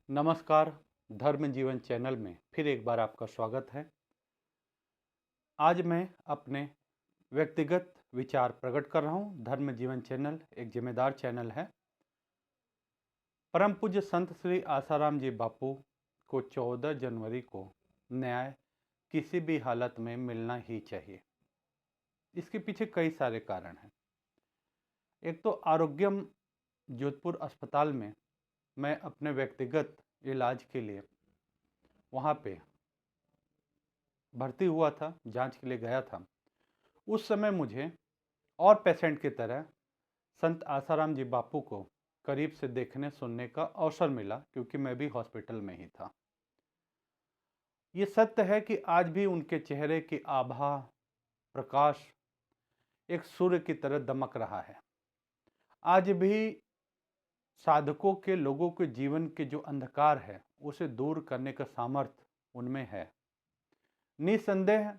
नमस्कार। धर्म जीवन चैनल में फिर एक बार आपका स्वागत है। आज मैं अपने व्यक्तिगत विचार प्रकट कर रहा हूँ। धर्म जीवन चैनल एक जिम्मेदार चैनल है। परम पूज्य संत श्री आसाराम जी बापू को 14 जनवरी को न्याय किसी भी हालत में मिलना ही चाहिए। इसके पीछे कई सारे कारण हैं। एक तो आरोग्यम जोधपुर अस्पताल में मैं अपने व्यक्तिगत इलाज के लिए वहाँ पे भर्ती हुआ था, जांच के लिए गया था। उस समय मुझे और पेशेंट की तरह संत आसाराम जी बापू को करीब से देखने सुनने का अवसर मिला, क्योंकि मैं भी हॉस्पिटल में ही था। ये सत्य है कि आज भी उनके चेहरे की आभा, प्रकाश एक सूर्य की तरह दमक रहा है। आज भी साधकों के, लोगों के जीवन के जो अंधकार है उसे दूर करने का सामर्थ्य उनमें है। निसंदेह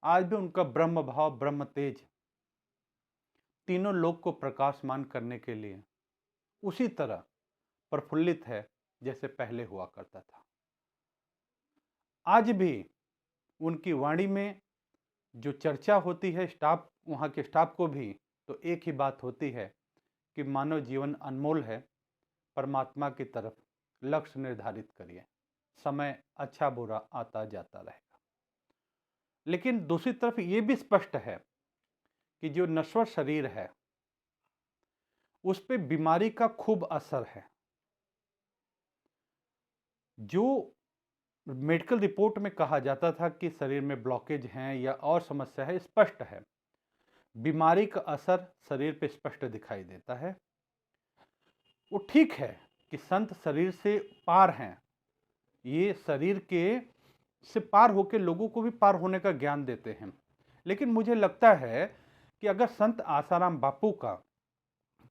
आज भी उनका ब्रह्म भाव, ब्रह्म तेज तीनों लोक को प्रकाशमान करने के लिए उसी तरह प्रफुल्लित है जैसे पहले हुआ करता था। आज भी उनकी वाणी में जो चर्चा होती है, स्टाफ, वहाँ के स्टाफ को भी तो एक ही बात होती है कि मानव जीवन अनमोल है, परमात्मा की तरफ लक्ष्य निर्धारित करिए, समय अच्छा बुरा आता जाता रहेगा। लेकिन दूसरी तरफ ये भी स्पष्ट है कि जो नश्वर शरीर है उस पे बीमारी का खूब असर है। जो मेडिकल रिपोर्ट में कहा जाता था कि शरीर में ब्लॉकेज हैं या और समस्या है, स्पष्ट है बीमारी का असर शरीर पे स्पष्ट दिखाई देता है। वो ठीक है कि संत शरीर से पार हैं, ये शरीर के से पार होकर लोगों को भी पार होने का ज्ञान देते हैं। लेकिन मुझे लगता है कि अगर संत आसाराम बापू का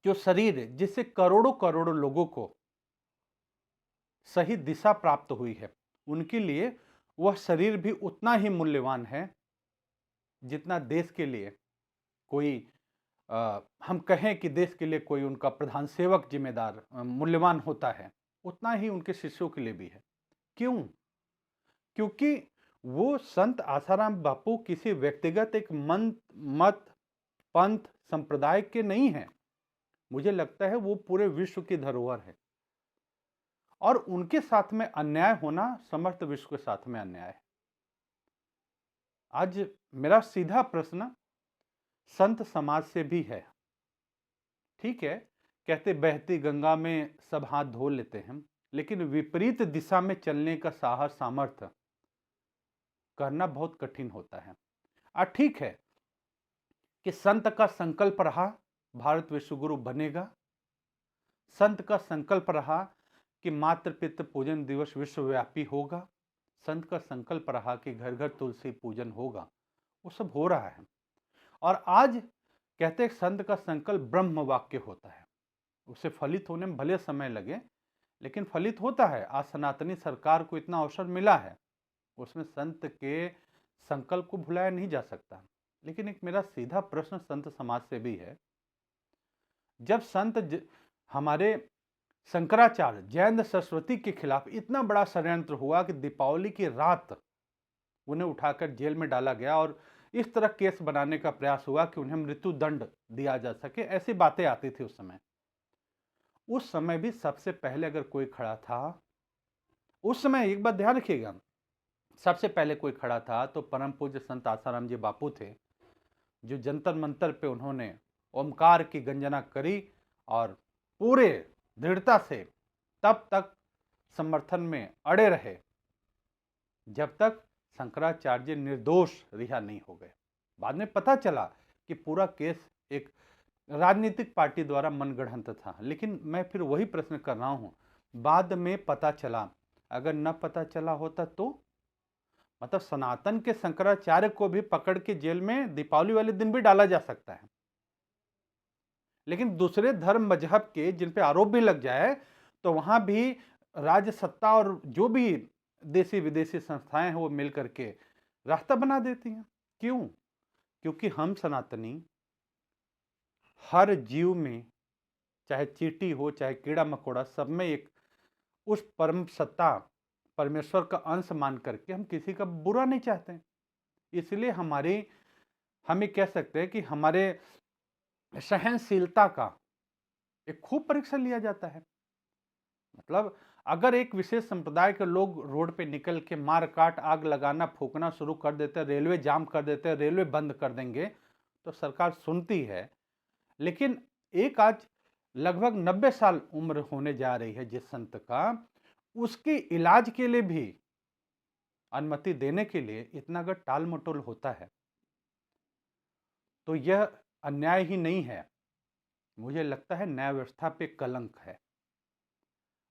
जो शरीर है, जिससे करोड़ों करोड़ों लोगों को सही दिशा प्राप्त हुई है, उनके लिए वह शरीर भी उतना ही मूल्यवान है जितना देश के लिए कोई हम कहें कि देश के लिए कोई उनका प्रधान सेवक जिम्मेदार मूल्यवान होता है, उतना ही उनके शिष्यों के लिए भी है। क्यों? क्योंकि वो संत आसाराम बापू किसी व्यक्तिगत एक मत, पंथ, संप्रदाय के नहीं हैं। मुझे लगता है वो पूरे विश्व की धरोहर है और उनके साथ में अन्याय होना समस्त विश्व के साथ में अन्याय है। आज मेरा सीधा प्रश्न संत समाज से भी है। ठीक है, कहते बहती गंगा में सब हाथ धो लेते हैं, लेकिन विपरीत दिशा में चलने का साहस, सामर्थ्य करना बहुत कठिन होता है। ठीक है कि संत का संकल्प रहा भारत विश्वगुरु बनेगा, संत का संकल्प रहा कि मातृ पितृ पूजन दिवस विश्वव्यापी होगा, संत का संकल्प रहा कि घर घर तुलसी पूजन होगा। वो सब हो रहा है। और आज कहते हैं संत का संकल्प ब्रह्म वाक्य होता है। उसे फलित होने में भले समय लगे, लेकिन फलित होता है। आज सनातनी सरकार को इतना अवसर मिला है, उसमें संत के संकल्प को भुलाया नहीं जा सकता। लेकिन एक मेरा सीधा प्रश्न संत समाज से भी है। जब संत हमारे शंकराचार्य जयेंद्र सरस्वती के खिलाफ इतना बड़ा षड्यंत्र हुआ कि दीपावली की रात उन्हें उठाकर जेल में डाला गया और इस तरह केस बनाने का प्रयास हुआ कि उन्हें मृत्यु दंड दिया जा सके, ऐसी बातें आती थी उस समय भी सबसे पहले अगर कोई खड़ा था, उस समय एक बात ध्यान रखिएगा, सबसे पहले कोई खड़ा था तो परम पूज्य संत आसाराम जी बापू थे, जो जंतर मंतर पे उन्होंने ओमकार की गंजना करी और पूरे दृढ़ता से तब तक समर्थन में अड़े रहे जब तक शंकराचार्य निर्दोष रिहा नहीं हो गए। बाद में पता चला कि पूरा केस एक राजनीतिक पार्टी द्वारा मनगढ़ंत था। लेकिन मैं फिर वही प्रश्न कर रहा हूं, बाद में पता चला, अगर न पता चला होता तो मतलब सनातन के शंकराचार्य को भी पकड़ के जेल में दीपावली वाले दिन भी डाला जा सकता है, लेकिन दूसरे धर्म मजहब के जिन पे आरोप भी लग जाए तो वहां भी राज्य सत्ता और जो भी देसी विदेशी संस्थाएं हैं वो मिलकर के रास्ता बना देती हैं। क्यों? क्योंकि हम सनातनी हर जीव में, चाहे चींटी हो चाहे कीड़ा मकोड़ा, सब में एक उस परम सत्ता परमेश्वर का अंश मान करके हम किसी का बुरा नहीं चाहते हैं। इसलिए हमें कह सकते हैं कि हमारे सहनशीलता का एक खूब परीक्षा लिया जाता है। मतलब अगर एक विशेष संप्रदाय के लोग रोड पे निकल के मार काट आग लगाना फूकना शुरू कर देते हैं, रेलवे जाम कर देते हैं, रेलवे बंद कर देंगे, तो सरकार सुनती है। लेकिन एक आज लगभग 90 साल उम्र होने जा रही है जिस संत का, उसके इलाज के लिए भी अनुमति देने के लिए इतना अगर टाल मटोल होता है तो यह अन्याय ही नहीं है, मुझे लगता है न्याय व्यवस्था पे कलंक है।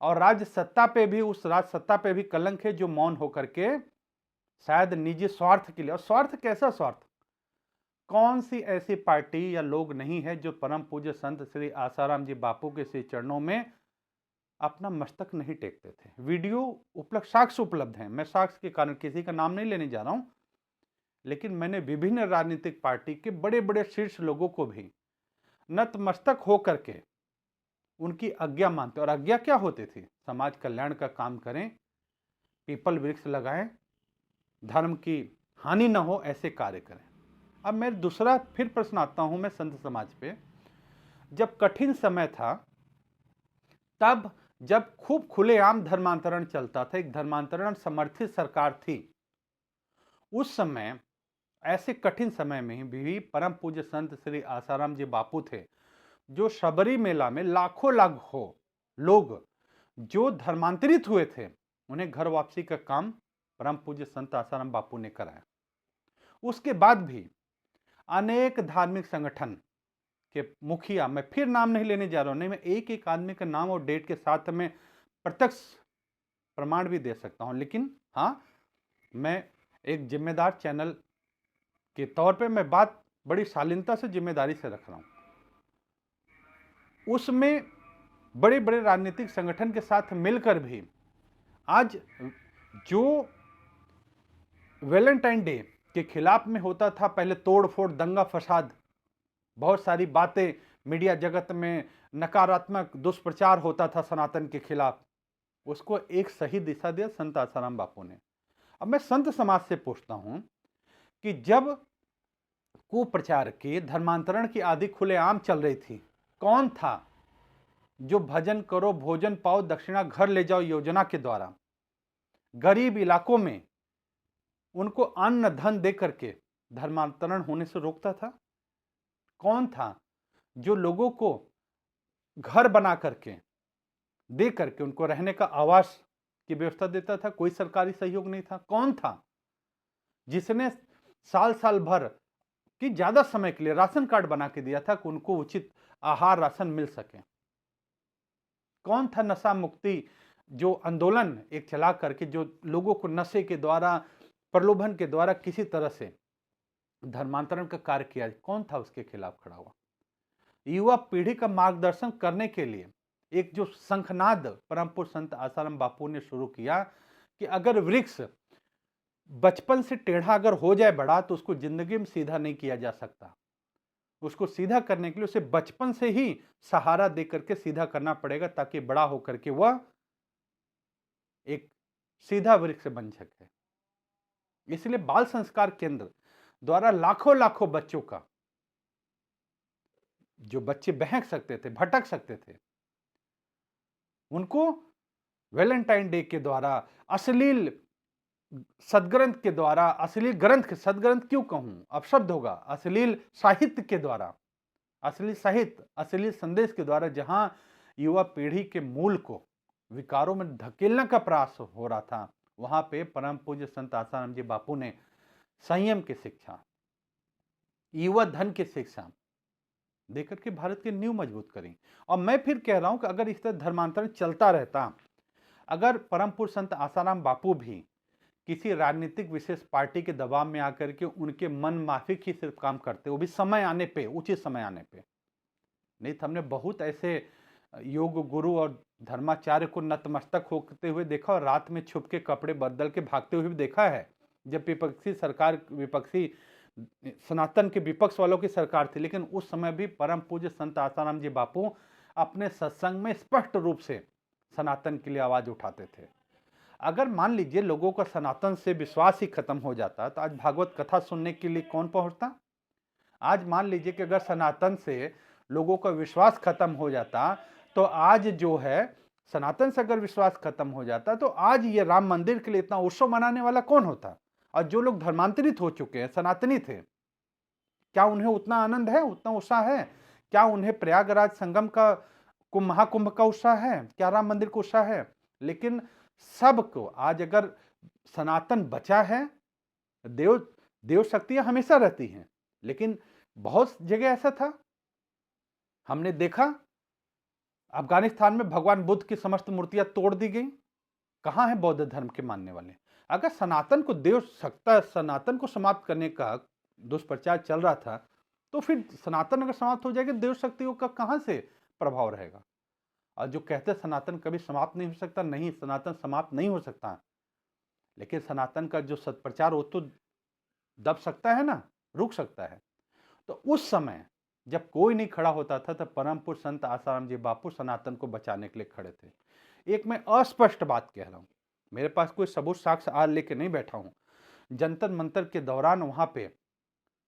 और राज्य सत्ता पे भी, उस राज्य सत्ता पे भी कलंक है जो मौन होकर के शायद निजी स्वार्थ के लिए, और स्वार्थ कैसा स्वार्थ, कौन सी ऐसी पार्टी या लोग नहीं है जो परम पूज्य संत श्री आसाराम जी बापू के श्री चरणों में अपना मस्तक नहीं टेकते थे। वीडियो उपलब्ध, साक्ष्य उपलब्ध हैं। मैं साक्ष्य के कारण किसी का नाम नहीं लेने जा रहा हूं, लेकिन मैंने विभिन्न राजनीतिक पार्टी के बड़े बड़े शीर्ष लोगों को भी नतमस्तक होकर के उनकी आज्ञा मानते। और आज्ञा क्या होती थी? समाज कल्याण का काम करें, पीपल वृक्ष लगाएं, धर्म की हानि न हो, ऐसे कार्य करें। अब मैं दूसरा फिर प्रश्न आता हूं मैं संत समाज पे। जब कठिन समय था, तब जब खूब खुलेआम धर्मांतरण चलता था, एक धर्मांतरण समर्थित सरकार थी, उस समय ऐसे कठिन समय में भी परम पूज्य संत श्री आसाराम जी बापू थे, जो शबरी मेला में लाखों लोग जो धर्मांतरित हुए थे, उन्हें घर वापसी का काम परम पूज्य संत आसाराम बापू ने कराया। उसके बाद भी अनेक धार्मिक संगठन के मुखिया, मैं फिर नाम नहीं लेने जा रहा हूं, नहीं, मैं एक एक आदमी का नाम और डेट के साथ में प्रत्यक्ष प्रमाण भी दे सकता हूं, लेकिन हां, मैं एक जिम्मेदार चैनल के तौर पे मैं बात बड़ी शालीनता से जिम्मेदारी से रख रहा हूं। उसमें बड़े बड़े राजनीतिक संगठन के साथ मिलकर भी आज जो वैलेंटाइन डे के खिलाफ में होता था, पहले तोड़-फोड़, दंगा फसाद, बहुत सारी बातें मीडिया जगत में नकारात्मक दुष्प्रचार होता था सनातन के खिलाफ, उसको एक सही दिशा दिया संत आसाराम बापू ने। अब मैं संत समाज से पूछता हूं कि जब कुप्रचार की, धर्मांतरण की आदि खुलेआम चल रही थी, कौन था जो भजन करो भोजन पाओ दक्षिणा घर ले जाओ योजना के द्वारा गरीब इलाकों में उनको अन्न धन दे करके धर्मांतरण होने से रोकता था? कौन था जो लोगों को घर बना करके दे करके उनको रहने का आवास की व्यवस्था देता था? कोई सरकारी सहयोग नहीं था। कौन था जिसने साल साल भर कि ज्यादा समय के लिए राशन कार्ड बना के दिया था कि उनको उचित आहार राशन मिल सके? कौन था नशा मुक्ति जो आंदोलन एक चला करके जो लोगों को नशे के द्वारा, प्रलोभन के द्वारा किसी तरह से धर्मांतरण का कार्य किया, कौन था उसके खिलाफ खड़ा हुआ? युवा पीढ़ी का मार्गदर्शन करने के लिए एक जो शंखनाद परम पूज्य संत आसाराम बापू ने शुरू किया कि अगर वृक्ष बचपन से टेढ़ा अगर हो जाए बड़ा, तो उसको जिंदगी में सीधा नहीं किया जा सकता। उसको सीधा करने के लिए उसे बचपन से ही सहारा दे करके सीधा करना पड़ेगा, ताकि बड़ा होकर के वह एक सीधा वृक्ष बन सके। इसलिए बाल संस्कार केंद्र द्वारा लाखों बच्चों का, जो बच्चे बहक सकते थे, भटक सकते थे, उनको वैलेंटाइन डे के द्वारा, अश्लील सदग्रंथ के द्वारा, अश्लील ग्रंथ, सदग्रंथ क्यों कहूं, अपशब्द होगा, अश्लील साहित्य के द्वारा, अश्लील साहित्य, अश्लील संदेश के द्वारा जहां युवा पीढ़ी के मूल को विकारों में धकेलने का प्रयास हो रहा था, वहां पे परम पूज्य संत आसाराम जी बापू ने संयम की शिक्षा, युवा धन की शिक्षा देकर के भारत की नींव मजबूत करी। और मैं फिर कह रहा हूं कि अगर इस तरह धर्मांतरण चलता रहता, अगर परम पूज्य संत आसाराम बापू भी किसी राजनीतिक विशेष पार्टी के दबाव में आकर के उनके मन माफिक ही सिर्फ काम करते, वो भी समय आने पे, उचित समय आने पे, नहीं तो हमने बहुत ऐसे योग गुरु और धर्माचार्य को नतमस्तक होते हुए देखा, और रात में छुप के कपड़े बदल के भागते हुए भी देखा है, जब विपक्षी सरकार, विपक्षी सनातन के विपक्ष वालों की सरकार थी। लेकिन उस समय भी परम पूज्य संत आसाराम जी बापू अपने सत्संग में स्पष्ट रूप से सनातन के लिए आवाज उठाते थे। अगर मान लीजिए लोगों का सनातन से विश्वास ही खत्म हो जाता तो आज भागवत कथा सुनने के लिए कौन पहुंचता। आज मान लीजिए कि अगर सनातन से लोगों का विश्वास खत्म हो जाता तो आज जो है सनातन से अगर विश्वास खत्म हो जाता तो आज ये राम मंदिर के लिए इतना उत्सव मनाने वाला कौन होता। और जो लोग धर्मांतरित हो चुके हैं, सनातनी थे, क्या उन्हें उतना आनंद है, उतना उत्साह है? क्या उन्हें प्रयागराज संगम का महाकुंभ का उत्साह है? क्या राम मंदिर का उत्साह है? लेकिन सबको आज अगर सनातन बचा है, देव शक्तियां हमेशा रहती हैं, लेकिन बहुत जगह ऐसा था, हमने देखा अफगानिस्तान में भगवान बुद्ध की समस्त मूर्तियां तोड़ दी गई। कहां है बौद्ध धर्म के मानने वाले? अगर सनातन को सनातन को समाप्त करने का दुष्प्रचार चल रहा था तो फिर सनातन अगर समाप्त हो जाएगा, देव शक्तियों का कहां से प्रभाव रहेगा? और जो कहते हैं सनातन कभी समाप्त नहीं हो सकता, नहीं, सनातन समाप्त नहीं हो सकता, लेकिन सनातन का जो सत्प्रचार वो तो दब सकता है ना, रुक सकता है। तो उस समय जब कोई नहीं खड़ा होता था तब परम पूज्य संत आसाराम जी बापू सनातन को बचाने के लिए खड़े थे। एक मैं अस्पष्ट बात कह रहा हूं, मेरे पास कोई सबूत साक्ष्य आज लेके नहीं बैठा हूं। जंतर मंतर के दौरान वहां पे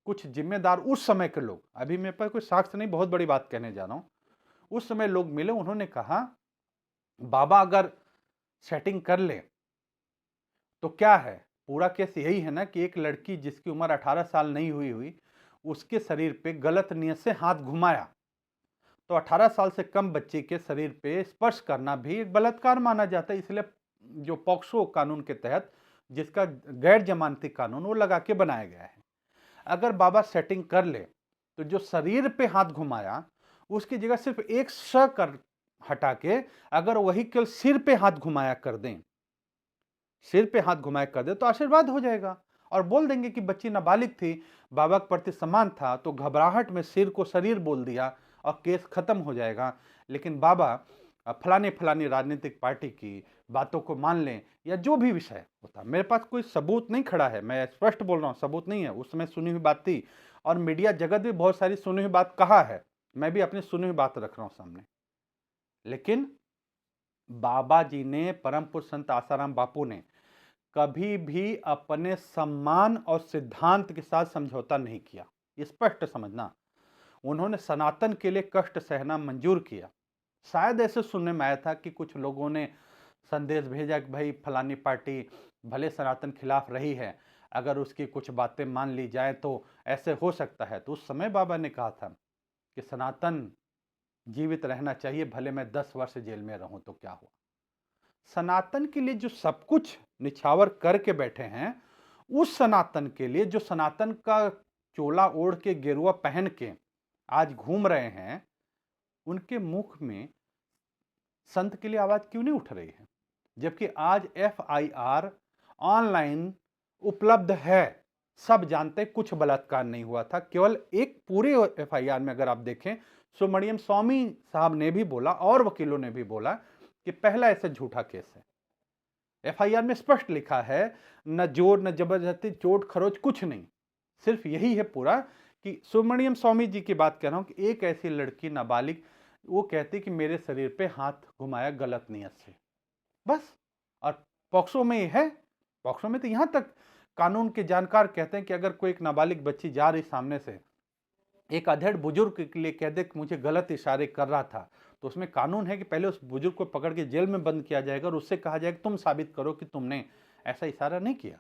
कुछ जिम्मेदार उस समय के लोग, अभी मेरे पास कोई साक्ष्य नहीं, बहुत बड़ी बात कहने जा रहा हूं, उस समय लोग मिले, उन्होंने कहा बाबा अगर सेटिंग कर ले तो क्या है, पूरा केस यही है ना कि एक लड़की जिसकी उम्र 18 साल नहीं हुई उसके शरीर पे गलत नियत से हाथ घुमाया, तो 18 साल से कम बच्चे के शरीर पे स्पर्श करना भी एक बलात्कार माना जाता है। इसलिए जो पॉक्सो कानून के तहत, जिसका गैर जमानती कानून, वो लगा के बनाया गया है। अगर बाबा सेटिंग कर ले तो जो शरीर पे हाथ घुमाया उसकी जगह सिर्फ एक श कर हटा के अगर वही केवल सिर पे हाथ घुमाया कर दें, सिर पे हाथ घुमाया कर दे तो आशीर्वाद हो जाएगा। और बोल देंगे कि बच्ची नाबालिग थी, बाबा के प्रति सम्मान था, तो घबराहट में सिर को शरीर बोल दिया और केस खत्म हो जाएगा। लेकिन बाबा फलानी फलानी राजनीतिक पार्टी की बातों को मान लें या जो भी विषय होता, मेरे पास कोई सबूत नहीं खड़ा है, मैं स्पष्ट बोल रहा हूँ, सबूत नहीं है, उस समय सुनी हुई बात थी और मीडिया जगत भी बहुत सारी सुनी हुई बात कहा है, मैं भी अपनी सुनी हुई बात रख रहा हूं सामने। लेकिन बाबा जी ने, परम पूज्य संत आसाराम बापू ने कभी भी अपने सम्मान और सिद्धांत के साथ समझौता नहीं किया, स्पष्ट समझना। उन्होंने सनातन के लिए कष्ट सहना मंजूर किया। शायद ऐसे सुनने में आया था कि कुछ लोगों ने संदेश भेजा कि भाई फलानी पार्टी भले सनातन खिलाफ रही है, अगर उसकी कुछ बातें मान ली जाए तो ऐसे हो सकता है। तो उस समय बाबा ने कहा था कि सनातन जीवित रहना चाहिए, भले मैं 10 वर्ष जेल में रहूं तो क्या हुआ। सनातन के लिए जो सब कुछ निछावर करके बैठे हैं, उस सनातन के लिए जो सनातन का चोला ओढ़ के, गेरुआ पहन के आज घूम रहे हैं, उनके मुख में संत के लिए आवाज क्यों नहीं उठ रही है? जबकि आज FIR ऑनलाइन उपलब्ध है, सब जानते कुछ बलात्कार नहीं हुआ था। केवल एक पूरे FIR में अगर आप देखें, सुब्रमण्यम स्वामी साहब ने भी बोला और वकीलों ने भी बोला कि पहला ऐसा झूठा केस है। FIR में स्पष्ट लिखा है, न जोर न जबरदस्ती, चोट खरोच कुछ नहीं, सिर्फ यही है पूरा कि सुब्रमण्यम स्वामी जी की बात कर रहा हूं कि एक ऐसी लड़की नाबालिग, वो कहती कि मेरे शरीर पे हाथ घुमाया गलत नियत से, बस। और पॉक्सो में है, पॉक्सो में तो यहां तक कानून के जानकार कहते हैं कि अगर कोई एक नाबालिग बच्ची जा रही सामने से, एक अधेड़ बुजुर्ग के लिए कह दे कि मुझे गलत इशारे कर रहा था, तो उसमें कानून है कि पहले उस बुजुर्ग को पकड़ के जेल में बंद किया जाएगा और उससे कहा जाएगा तुम साबित करो कि तुमने ऐसा इशारा नहीं किया।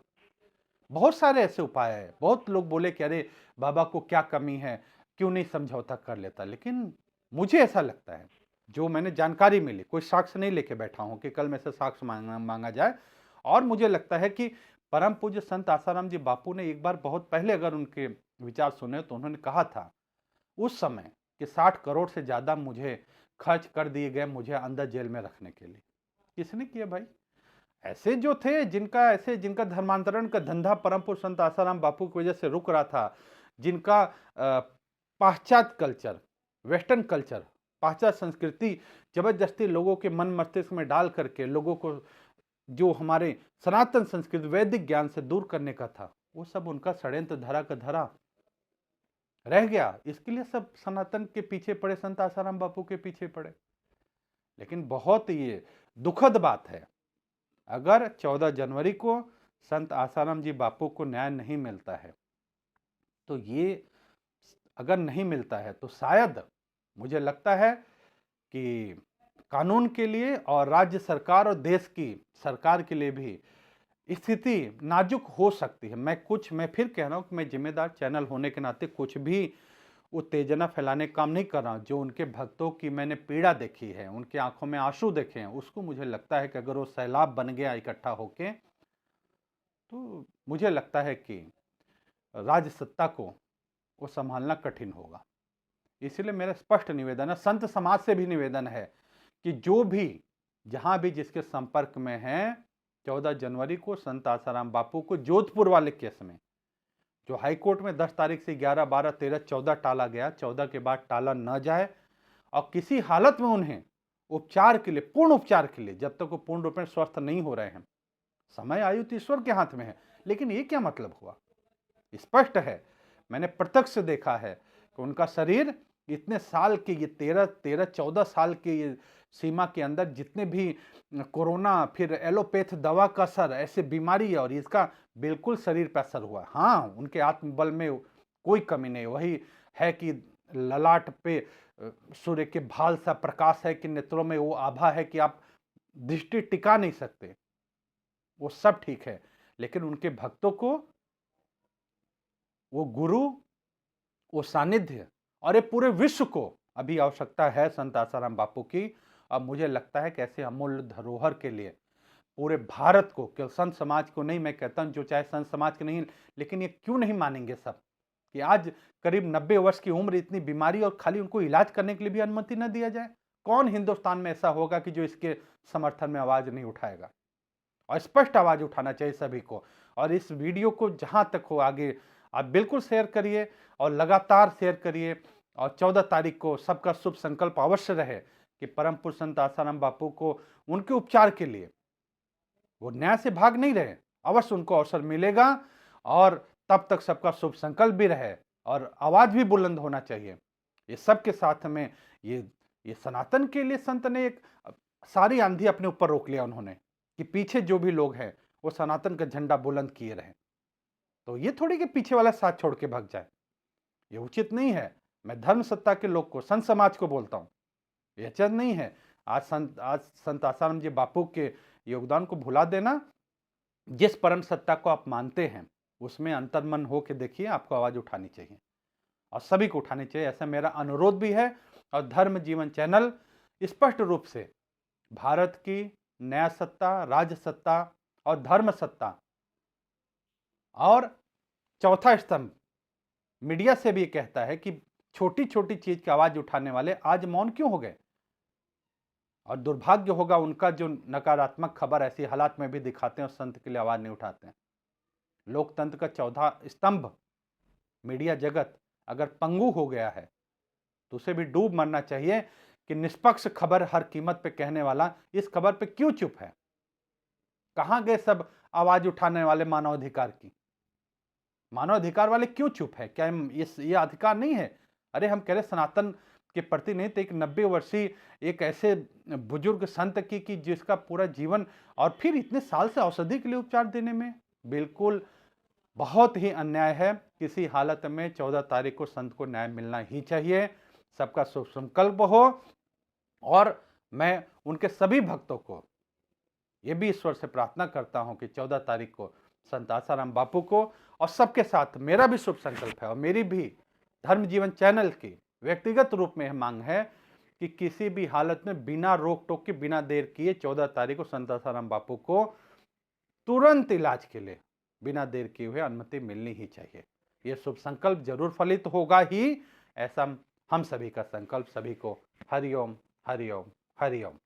बहुत सारे ऐसे उपाय है। बहुत लोग बोले कि अरे बाबा को क्या कमी है, क्यों नहीं समझौता कर लेता। लेकिन मुझे ऐसा लगता है, जो मैंने जानकारी मिली, कोई साक्ष्य नहीं लेके बैठा हूं कि कल में से साक्ष्य मांगा जाए, और मुझे लगता है कि परम पूज्य संत आसाराम जी बापू ने एक बार बहुत पहले अगर उनके विचार सुने तो उन्होंने कहा था उस समय कि 60 करोड़ से ज्यादा मुझे खर्च कर दिए गए मुझे अंदर जेल में रखने के लिए। किसने किया भाई? ऐसे जो थे जिनका धर्मांतरण का धंधा परम पूज्य संत आसाराम बापू की वजह से रुक रहा था, जिनका पाश्चात्य कल्चर, वेस्टर्न कल्चर, पाश्चात्य संस्कृति जबरदस्ती लोगों के मन मस्तिष्क में डाल करके लोगों को जो हमारे सनातन संस्कृति वैदिक ज्ञान से दूर करने का था, वो सब उनका षड्यंत्र धरा का धरा रह गया। इसके लिए सब सनातन के पीछे पड़े, संत आसाराम बापू के पीछे पड़े। लेकिन बहुत ये दुखद बात है। अगर 14 जनवरी को संत आसाराम जी बापू को न्याय नहीं मिलता है, तो ये अगर नहीं मिलता है तो शायद मुझे लगता है कि कानून के लिए और राज्य सरकार और देश की सरकार के लिए भी स्थिति नाजुक हो सकती है। मैं फिर कह रहा हूं कि मैं जिम्मेदार चैनल होने के नाते कुछ भी उत्तेजना फैलाने का काम नहीं कर रहा हूं। जो उनके भक्तों की मैंने पीड़ा देखी है, उनके आंखों में आंसू देखे हैं, उसको मुझे लगता है कि अगर वो सैलाब बन गया इकट्ठा होके, तो मुझे लगता है कि राज्य सत्ता को वो संभालना कठिन होगा। इसलिए मेरा स्पष्ट निवेदन है, संत समाज से भी निवेदन है कि जो भी जहां भी जिसके संपर्क में है, 14 जनवरी को संत आसाराम बापू को जोधपुर वाले केस में, जो हाई कोर्ट में 10 तारीख से 11, 12, 13, 14 टाला गया, 14 के बाद टाला न जाए और किसी हालत में उन्हें उपचार के लिए, पूर्ण उपचार के लिए, जब तक वो पूर्ण रूप में स्वस्थ नहीं हो रहे हैं, समय आयु तो ईश्वर के हाथ में है, लेकिन ये क्या मतलब हुआ? स्पष्ट है, मैंने प्रत्यक्ष देखा है कि उनका शरीर इतने साल के, ये 14 साल के ये सीमा के अंदर जितने भी कोरोना, फिर एलोपैथ दवा का असर, ऐसे बीमारी है, और इसका बिल्कुल शरीर पर असर हुआ। हाँ, उनके आत्मबल में कोई कमी नहीं, वही है कि ललाट पे सूर्य के भाल सा प्रकाश है, कि नेत्रों में वो आभा है कि आप दृष्टि टिका नहीं सकते, वो सब ठीक है। लेकिन उनके भक्तों को वो गुरु, वो सानिध्य और ये पूरे विश्व को अभी आवश्यकता है संत आसाराम बापू की। अब मुझे लगता है कि ऐसे अमूल्य धरोहर के लिए पूरे भारत को, केवल संत समाज को नहीं, मैं कहता हूं जो चाहे संत समाज के नहीं, लेकिन ये क्यों नहीं मानेंगे सब कि आज करीब 90 वर्ष की उम्र, इतनी बीमारी, और खाली उनको इलाज करने के लिए भी अनुमति न दिया जाए? कौन हिंदुस्तान में ऐसा होगा कि जो इसके समर्थन में आवाज नहीं उठाएगा? और स्पष्ट आवाज उठाना चाहिए सभी को। और इस वीडियो को जहां तक हो आगे आप बिल्कुल शेयर करिए और लगातार शेयर करिए। और 14 तारीख को सबका शुभ संकल्प अवश्य रहे कि परम पुरुष संत आसाराम बापू को उनके उपचार के लिए वो न्याय से भाग नहीं रहे, अवश्य उनको अवसर मिलेगा। और तब तक सबका शुभ संकल्प भी रहे और आवाज भी बुलंद होना चाहिए। ये सबके साथ में ये सनातन के लिए संत ने एक सारी आंधी अपने ऊपर रोक लिया उन्होंने, कि पीछे जो भी लोग हैं वो सनातन का झंडा बुलंद किए रहे। तो ये थोड़ी कि पीछे वाला साथ छोड़ के भाग जाए, ये उचित नहीं है। मैं धर्म सत्ता के लोग को, संत समाज को बोलता हूं, ये उचित नहीं है। आज संत आसाराम जी बापू के योगदान को भुला देना, जिस परम सत्ता को आप मानते हैं उसमें अंतर्मन हो के देखिए, आपको आवाज उठानी चाहिए और सभी को उठानी चाहिए, ऐसा मेरा अनुरोध भी है। और धर्म जीवन चैनल स्पष्ट रूप से भारत की न्याय सत्ता, राज्य सत्ता और धर्म सत्ता और चौथा स्तंभ मीडिया से भी कहता है कि छोटी छोटी चीज की आवाज उठाने वाले आज मौन क्यों हो गए। और दुर्भाग्य होगा उनका जो नकारात्मक खबर ऐसी हालात में भी दिखाते हैं और संत के लिए आवाज नहीं उठाते हैं। लोकतंत्र का चौथा स्तंभ मीडिया जगत अगर पंगु हो गया है तो उसे भी डूब मरना चाहिए कि निष्पक्ष खबर हर कीमत पे कहने वाला इस खबर पे क्यों चुप है? कहां गए सब आवाज उठाने वाले मानवाधिकार की? मानवाधिकार वाले क्यों चुप है? क्या ये अधिकार नहीं है? अरे हम कह रहे सनातन के प्रति नहीं, तो एक 90 वर्षीय एक ऐसे बुजुर्ग संत की कि जिसका पूरा जीवन, और फिर इतने साल से औषधि के लिए उपचार देने में बिल्कुल बहुत ही अन्याय है। किसी हालत में 14 तारीख को संत को न्याय मिलना ही चाहिए। सबका शुभ संकल्प हो। और मैं उनके सभी भक्तों को यह भी ईश्वर से प्रार्थना करता हूं कि 14 तारीख को संत आसाराम बापू को, और सबके साथ मेरा भी शुभ संकल्प है और मेरी भी धर्म जीवन चैनल की व्यक्तिगत रूप में यह मांग है कि किसी भी हालत में बिना रोक टोक के, बिना देर किए 14 तारीख को संत आसाराम बापू को तुरंत इलाज के लिए बिना देर किए हुए अनुमति मिलनी ही चाहिए। यह शुभ संकल्प जरूर फलित होगा ही, ऐसा हम सभी का संकल्प। सभी को हरिओम हरिओम हरिओम।